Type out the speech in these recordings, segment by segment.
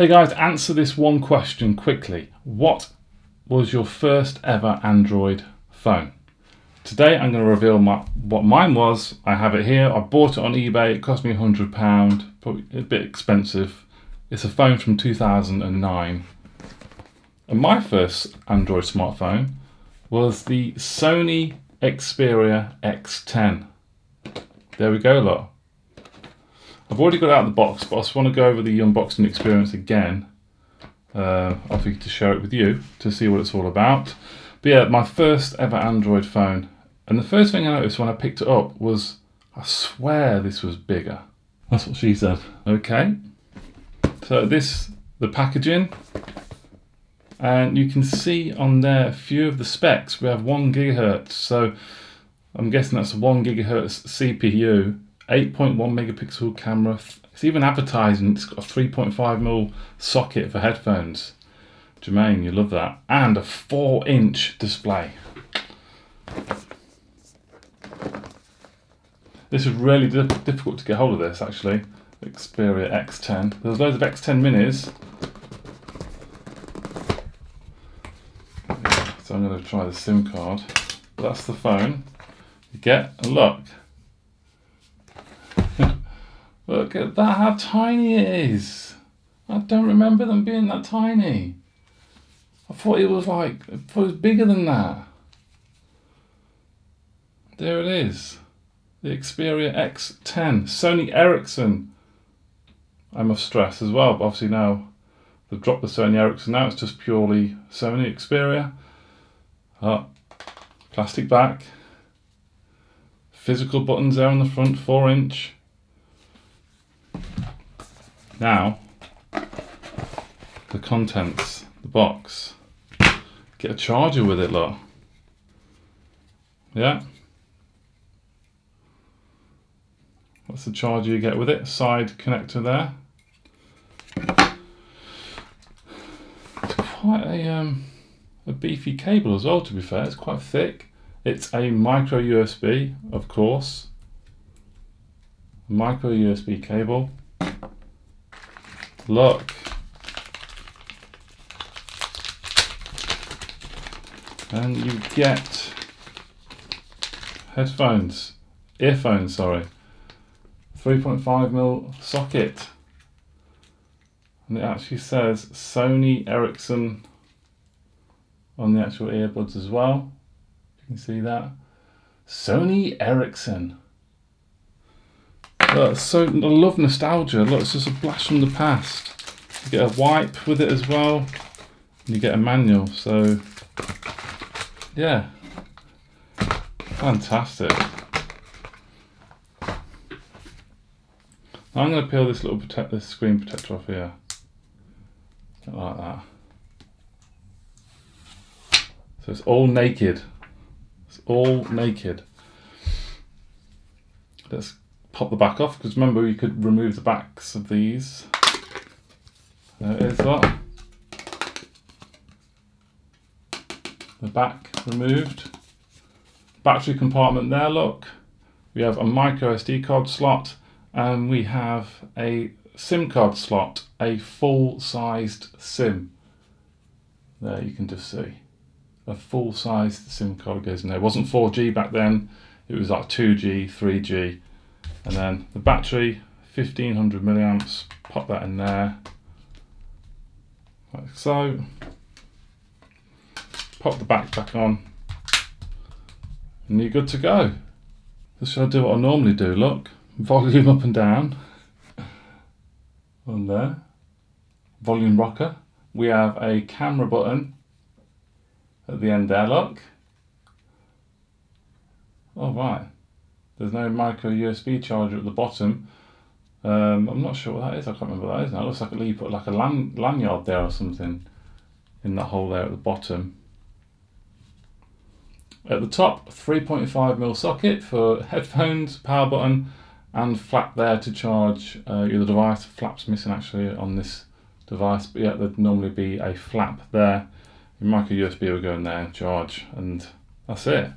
Hey guys, answer this one question quickly. What was your first ever Android phone? Today I'm going to reveal what mine was. I have it here. I bought it on eBay. It cost me £100, probably a bit expensive. It's a phone from 2009. And my first Android smartphone was the Sony Xperia X10. There we go, look. I've already got it out of the box, but I just want to go over the unboxing experience again. I figured to share it with you to see what it's all about. But yeah, my first ever Android phone. And the first thing I noticed when I picked it up was, I swear this was bigger. That's what she said. Okay. So the packaging. And you can see on there a few of the specs. We have 1 gigahertz. So I'm guessing that's a 1 gigahertz CPU. 8.1 megapixel camera. It's even advertising it's got a 3.5mm socket for headphones. Jermaine, you love that. And a 4-inch display. This is really difficult to get hold of this actually. Xperia X10. There's loads of X10 minis. So I'm going to try the SIM card. But that's the phone. You get a look. Look at that, how tiny it is. I don't remember them being that tiny. I thought it was bigger than that. There it is. The Xperia X10. Sony Ericsson, I must stress as well, but obviously now they've dropped the Sony Ericsson. Now it's just purely Sony Xperia. Plastic back. Physical buttons there on the front, 4-inch. Now, the contents, the box. Get a charger with it, look. Yeah. That's the charger you get with it. Side connector there. It's quite a beefy cable as well, to be fair. It's quite thick. It's a micro USB, of course. Micro USB cable. Look. And you get earphones, sorry. 3.5mm socket. And it actually says Sony Ericsson on the actual earbuds as well. You can see that. Sony Ericsson. Look, I love nostalgia. Look, it's just a blast from the past. You get a wipe with it as well, and you get a manual. So, yeah, fantastic. Now I'm going to peel this this screen protector off here, like that. So it's all naked. It's all naked. Let's pop the back off, because remember you could remove the backs of these. There it is, look. The back removed. Battery compartment there, look. We have a micro SD card slot, and we have a SIM card slot, a full-sized SIM. There you can just see. A full-sized SIM card goes in there. It wasn't 4G back then, it was like 2G, 3G. And then the battery, 1500 milliamps, pop that in there, like so. Pop the back on, and you're good to go. So shall I do what I normally do? Look, volume up and down, on there, volume rocker. We have a camera button at the end there, look. All right. There's no micro USB charger at the bottom. I'm not sure what that is. I can't remember what that is now. It looks like you put like a lanyard there or something in that hole there at the bottom. At the top, 3.5mm socket for headphones, power button, and flap there to charge your device. Flap's missing actually on this device, but yeah, there'd normally be a flap there. Your micro USB will go in there and charge, and that's it.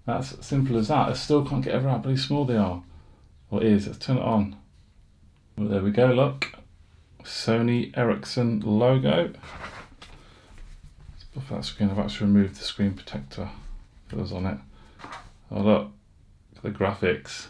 That's simple as that. I still can't get over how bloody small they are. Or it is. Let's turn it on. Well, there we go, look. Sony Ericsson logo. Let's put that screen. I've actually removed the screen protector that was on it. Oh look, the graphics.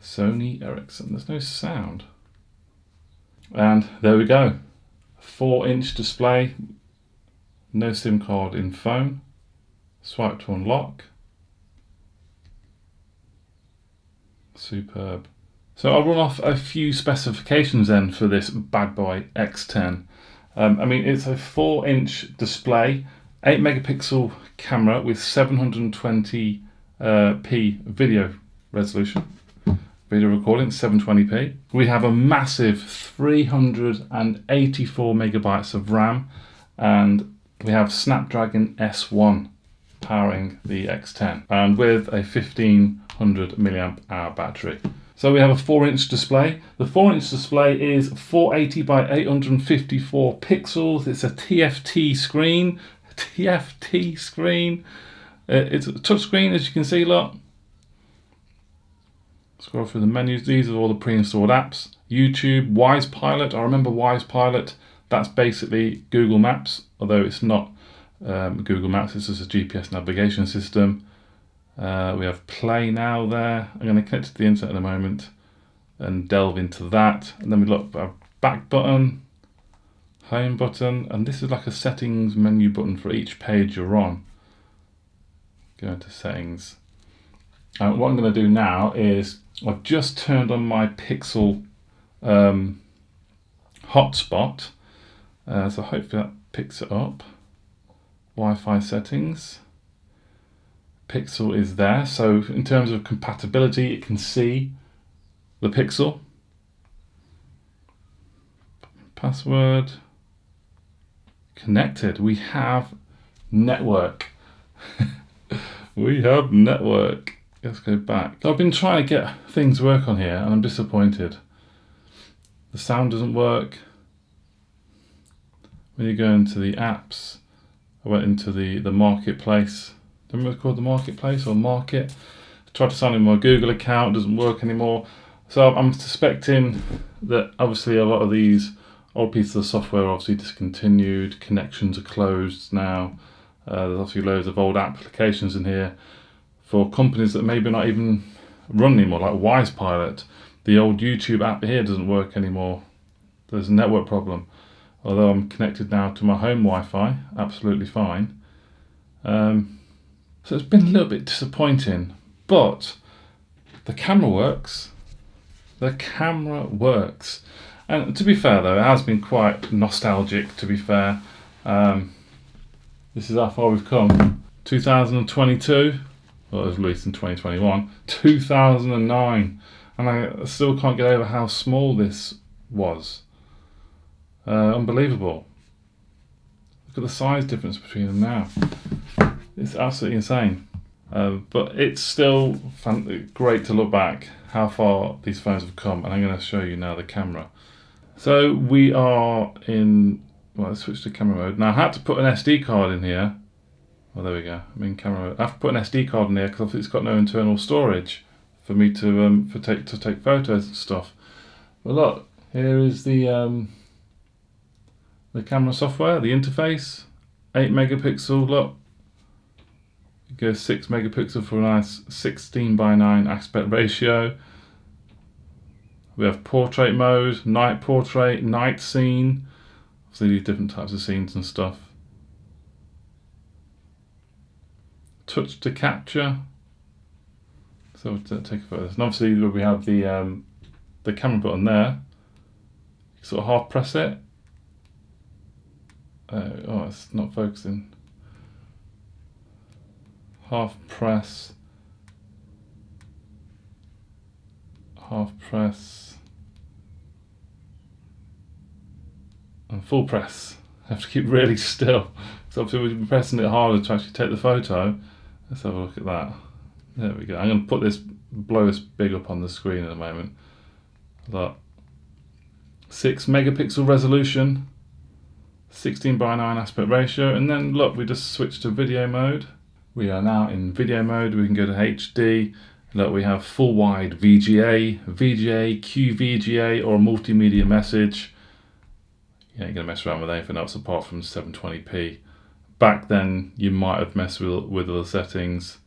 Sony Ericsson. There's no sound. And there we go. 4-inch display. No SIM card in phone. Swipe to unlock. Superb. So I'll run off a few specifications then for this bad boy X10. I mean, it's a 4-inch display, 8 megapixel camera with 720p video resolution. Video recording, 720p. We have a massive 384 megabytes of RAM, and we have Snapdragon S1 powering the X10, and with a 1500 milliamp hour battery. So we have a 4-inch display. The 4-inch display is 480 by 854 pixels. It's a TFT screen. TFT screen. It's a touch screen, as you can see, look. Scroll through the menus. These are all the pre-installed apps. YouTube, Wise Pilot. I remember Wise Pilot. That's basically Google Maps, although it's not Google Maps. It's just a GPS navigation system. We have Play Now there. I'm going to connect to the internet in a moment and delve into that. And then we look at our back button, home button, and this is like a settings menu button for each page you're on. Go into settings. What I'm going to do now is I've just turned on my Pixel hotspot. So hopefully that picks it up. Wi-Fi settings. Pixel is there, so in terms of compatibility, it can see the Pixel. Password. Connected. We have network. We have network. Let's go back. I've been trying to get things to work on here, and I'm disappointed. The sound doesn't work. When you go into the apps, I went into the marketplace. Don't remember what it's called, the marketplace or market. I tried to sign in my Google account, doesn't work anymore. So I'm suspecting that obviously a lot of these old pieces of software are obviously discontinued, connections are closed now. There's obviously loads of old applications in here for companies that maybe not even run anymore, like Wise Pilot. The old YouTube app here doesn't work anymore. There's a network problem. Although I'm connected now to my home Wi-Fi, absolutely fine. So it's been a little bit disappointing, but the camera works. The camera works. And to be fair though, it has been quite nostalgic, to be fair. This is how far we've come. 2022, well it was released in 2021, 2009. And I still can't get over how small this was. Unbelievable. Look at the size difference between them now. It's absolutely insane. But it's still great to look back how far these phones have come, and I'm going to show you now the camera. So we are in, well, let's switch to camera mode. Now I had to put an SD card in here. Oh, there we go. I'm in camera mode. I have to put an SD card in here because it's got no internal storage for me to take photos and stuff. But look, here is the camera software, the interface, 8 megapixel. Look. It goes 6 megapixel for a nice 16:9 aspect ratio. We have portrait mode, night portrait, night scene. So these different types of scenes and stuff. Touch to capture. So to take photos. And obviously we have the camera button there. You sort of half press it. Oh, it's not focusing. Half press, and full press. I have to keep really still. So obviously we've been pressing it harder to actually take the photo. Let's have a look at that. There we go. I'm going to put this, blow this big up on the screen in a moment. Look. 6 megapixel resolution, 16:9 aspect ratio, and then look, we just switched to video mode. We are now in video mode. We can go to HD, Look, we have full wide VGA, VGA, QVGA, or a multimedia message. You ain't gonna mess around with anything else apart from 720p. Back then, you might have messed with other settings,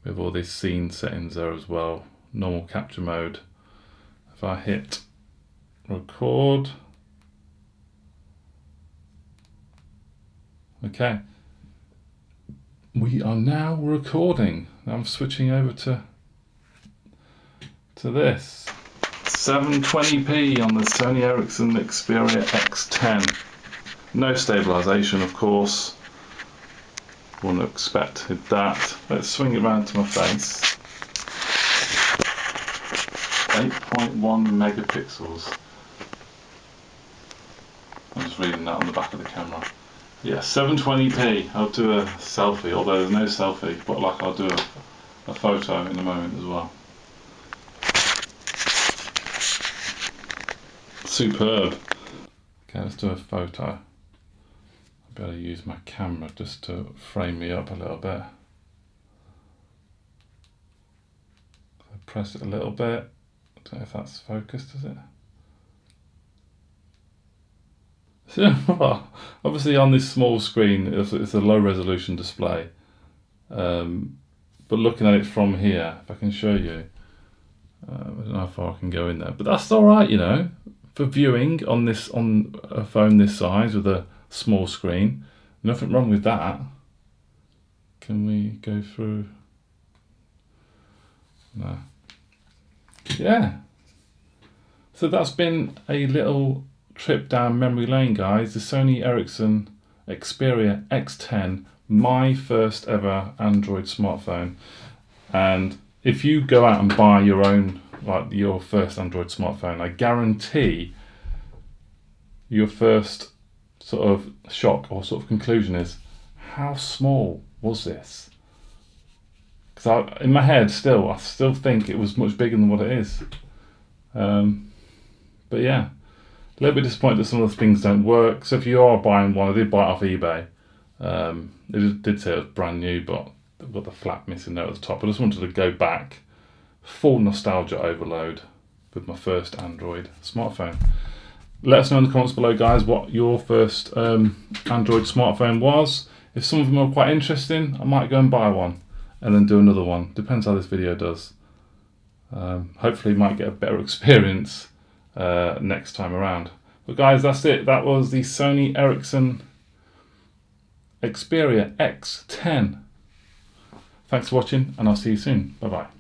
with all these scene settings there as well. Normal capture mode. If I hit record, okay, we are now recording. I'm switching over to this 720p on the Sony Ericsson Xperia X10. No stabilization, of course. Wouldn't have expected that. Let's swing it around to my face. 8.1 megapixels. I'm just reading that on the back of the camera. Yeah, 720p. I'll do a selfie, although there's no selfie, but like I'll do a photo in a moment as well. Superb. Okay, let's do a photo. I'll be able to use my camera just to frame me up a little bit. So press it a little bit. I don't know if that's focused, is it? So, obviously on this small screen it's a low resolution display, but looking at it from here, if I can show you, I don't know how far I can go in there, but that's alright, you know, for viewing on a phone this size with a small screen. Nothing wrong with that. Can we go through? No. Yeah. So that's been a little trip down memory lane, guys. The Sony Ericsson Xperia X10, my first ever Android smartphone. And if you go out and buy your own, like your first Android smartphone, I guarantee your first sort of shock or sort of conclusion is, how small was this? Because in my head I still think it was much bigger than what it is. But yeah, a little bit disappointed that some of the things don't work. So if you are buying one, I did buy it off eBay. It did say it was brand new, but I've got the flap missing there at the top. I just wanted to go back, full nostalgia overload with my first Android smartphone. Let us know in the comments below, guys, what your first Android smartphone was. If some of them are quite interesting, I might go and buy one and then do another one. Depends how this video does. Hopefully you might get a better experience next time around. But guys, that's it. That was the Sony Ericsson Xperia X10. Thanks for watching, and I'll see you soon. Bye bye.